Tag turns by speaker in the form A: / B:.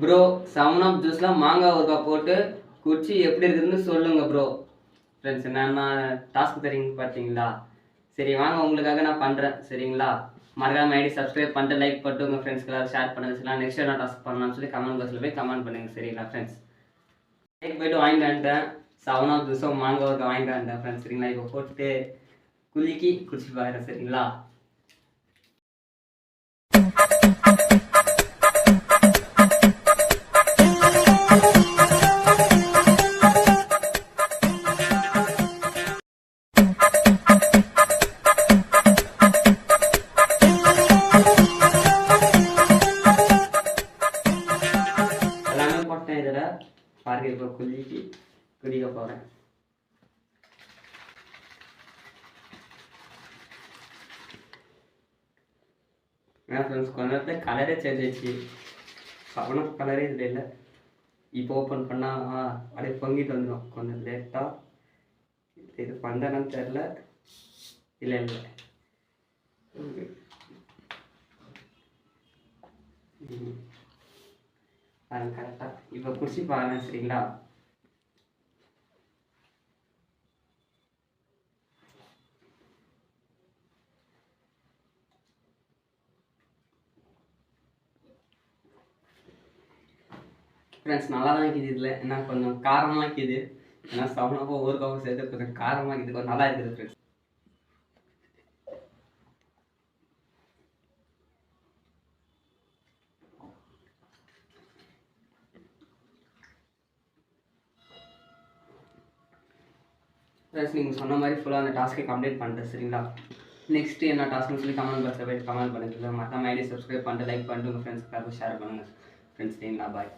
A: Bro 7 அப் ஜூஸ்ல மாங்காய் ஊறுகாய் போட்டு குடிச்சு எப்படி இருக்குதுன்னு சொல்லுங்க ப்ரோ. ஃப்ரெண்ட்ஸ் என்னென்ன டாஸ்க் தெரியுங்க பார்த்தீங்களா? சரி வாங்க உங்களுக்காக நான் பண்ணுறேன் சரிங்களா? மறக்காம ஐடி சப்ஸ்கிரைப் பண்ணிட்டு லைக் பண்ணிட்டு உங்கள் ஃப்ரெண்ட்ஸ்க்கு எல்லாரும் ஷேர் பண்ணுங்க சரிங்களா? நெக்ஸ்ட் என்ன டாஸ்க் பண்ணலாம்னு சொல்லி கமெண்ட் பாக்ஸில் போய் கமெண்ட் பண்ணுங்க சரிங்களா ஃப்ரெண்ட்ஸ்? போயிட்டு வாங்கிட்டு வந்துட்டேன் 7 அப் ஜூஸும் மாங்காய் ஊறுகாய் வாங்கிட்டு வந்துட்டேன் ஃப்ரெண்ட்ஸ் சரிங்களா? இப்போ போட்டு குலுக்கி குடிச்சு பார்க்குறேன் சரிங்களா? எல்லாமே போட்டேன் இதில் பாருங்க. இப்போ குலுக்கி குடிக்க போகிறேன். ஏன்னா ஃப்ரெண்ட்ஸ் கொஞ்ச நேரத்தில் கலரே சேஞ்ச் ஆயிடுச்சு. 7 அப் கலரே இதில் இல்லை. இப்போ ஓப்பன் பண்ணால் அப்படியே பொங்கிட்டு வந்துடும். கொஞ்சம் லேட்டாக இது பண்ணுறேன்னு தெரில. இல்லை இல்லை கரெக்டாக இப்போ குடிச்சு பாருங்க சரிங்களா? ஃப்ரெண்ட்ஸ் நல்லா தான் இருக்குது. இதில் ஏன்னா கொஞ்சம் காரமாக இருக்குது. ஏன்னா 7 அப் ஊறுகாவும் சேர்த்து கொஞ்சம் காரமாக இருக்குது. கொஞ்சம் நல்லா இருக்குது ஃப்ரெண்ட்ஸ். ஃப்ரெண்ட்ஸ் நீங்கள் சொன்ன மாதிரி ஃபுல்லாக அந்த டாஸ்க்கை கம்ப்ளீட் பண்ணிட்டேன் சரிங்களா? நெக்ஸ்ட்டு என்ன டாஸ்க்னு சொல்லி கமெண்ட் பாக்ஸில் போய்ட்டு கமெண்ட் பண்ணுங்கள். மறக்காம ஐடி சப்ஸ்கிரைப் பண்ணிட்டு லைக் பண்ணிட்டு உங்கள் ஃப்ரெண்ட்ஸ்க்கு ஷேர் பண்ணுங்கள் ஃப்ரெண்ட்ஸ் சரிங்களா? பாய்.